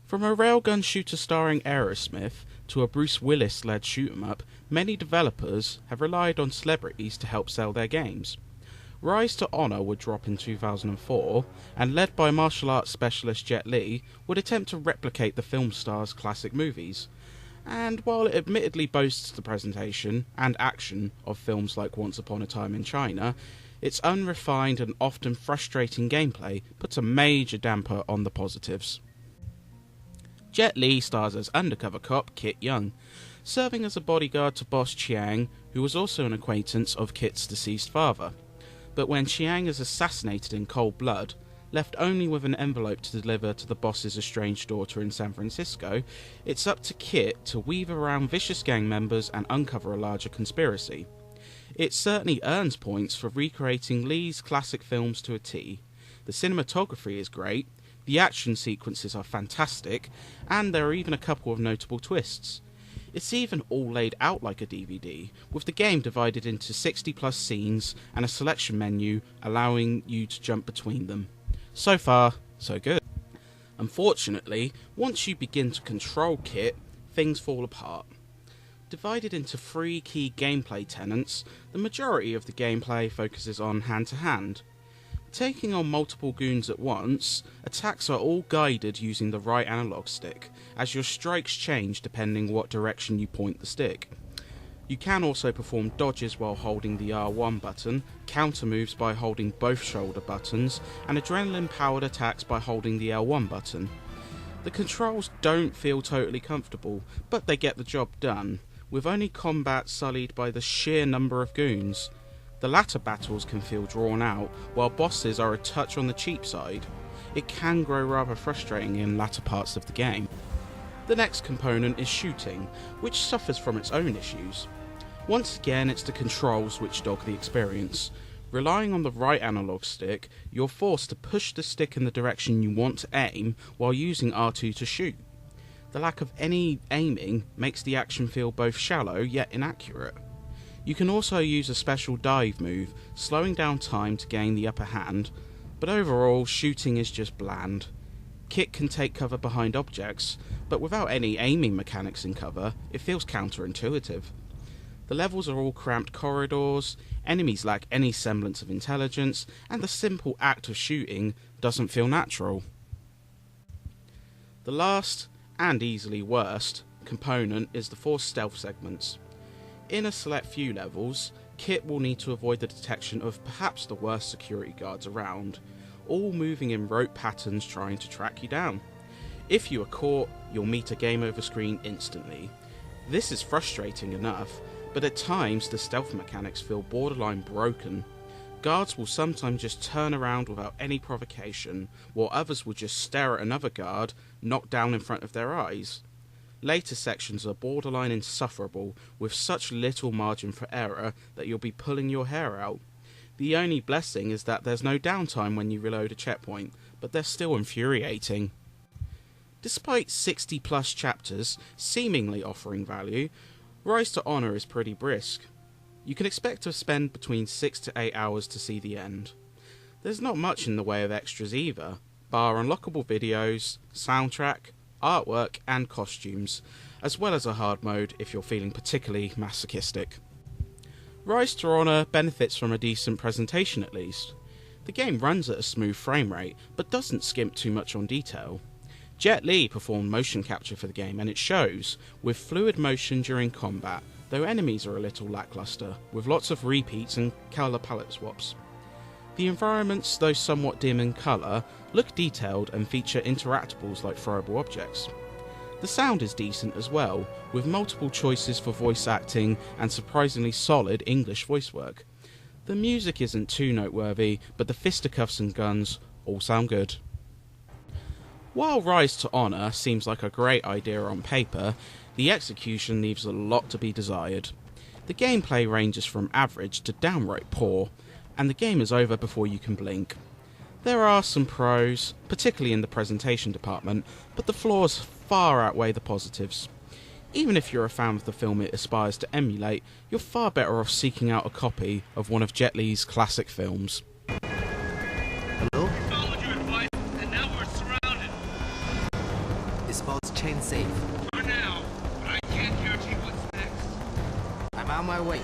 From a railgun shooter starring Aerosmith to a Bruce Willis-led shoot-'em-up, many developers have relied on celebrities to help sell their games. Rise to Honor would drop in 2004, and led by martial arts specialist Jet Li, would attempt to replicate the film star's classic movies. And while it admittedly boasts the presentation and action of films like Once Upon a Time in China, its unrefined and often frustrating gameplay puts a major damper on the positives. Jet Li stars as undercover cop Kit Young, serving as a bodyguard to boss Chiang, who was also an acquaintance of Kit's deceased father. But when Chiang is assassinated in cold blood, left only with an envelope to deliver to the boss's estranged daughter in San Francisco, it's up to Kit to weave around vicious gang members and uncover a larger conspiracy. It certainly earns points for recreating Lee's classic films to a T. The cinematography is great, the action sequences are fantastic, and there are even a couple of notable twists. It's even all laid out like a DVD, with the game divided into 60 plus scenes and a selection menu allowing you to jump between them. So far, so good. Unfortunately, once you begin to control Kit, things fall apart. Divided into 3 key gameplay tenets, the majority of the gameplay focuses on hand-to-hand. Taking on multiple goons at once, attacks are all guided using the right analog stick, as your strikes change depending what direction you point the stick. You can also perform dodges while holding the R1 button, counter moves by holding both shoulder buttons, and adrenaline-powered attacks by holding the L1 button. The controls don't feel totally comfortable, but they get the job done, with only combat sullied by the sheer number of goons. The latter battles can feel drawn out, while bosses are a touch on the cheap side. It can grow rather frustrating in latter parts of the game. The next component is shooting, which suffers from its own issues. Once again, it's the controls which dog the experience. Relying on the right analog stick, you're forced to push the stick in the direction you want to aim while using R2 to shoot. The lack of any aiming makes the action feel both shallow yet inaccurate. You can also use a special dive move, slowing down time to gain the upper hand, but overall shooting is just bland. Kit can take cover behind objects, but without any aiming mechanics in cover, it feels counterintuitive. The levels are all cramped corridors, enemies lack any semblance of intelligence, and the simple act of shooting doesn't feel natural. The last, and easily worst, component is the 4 stealth segments. In a select few levels, Kit will need to avoid the detection of perhaps the worst security guards around, all moving in rote patterns trying to track you down. If you are caught, you'll meet a game over screen instantly. This is frustrating enough, but at times the stealth mechanics feel borderline broken. Guards will sometimes just turn around without any provocation, while others will just stare at another guard, knocked down in front of their eyes. Later sections are borderline insufferable, with such little margin for error that you'll be pulling your hair out. The only blessing is that there's no downtime when you reload a checkpoint, but they're still infuriating. Despite 60 plus chapters seemingly offering value, Rise to Honor is pretty brisk. You can expect to spend between 6 to 8 hours to see the end. There's not much in the way of extras either, bar unlockable videos, soundtrack, artwork and costumes, as well as a hard mode if you're feeling particularly masochistic. Rise to Honor benefits from a decent presentation at least. The game runs at a smooth frame rate, but doesn't skimp too much on detail. Jet Li performed motion capture for the game and it shows, with fluid motion during combat, though enemies are a little lackluster, with lots of repeats and colour palette swaps. The environments, though somewhat dim in colour, look detailed and feature interactables like throwable objects. The sound is decent as well, with multiple choices for voice acting and surprisingly solid English voice work. The music isn't too noteworthy, but the fisticuffs and guns all sound good. While Rise to Honor seems like a great idea on paper, the execution leaves a lot to be desired. The gameplay ranges from average to downright poor, and the game is over before you can blink. There are some pros, particularly in the presentation department, but the flaws far outweigh the positives. Even if you're a fan of the film it aspires to emulate, you're far better off seeking out a copy of one of Jet Li's classic films. Hello? We followed your advice, and now we're surrounded. Is and safe. For now, but I can't guarantee what's next. I'm on my way.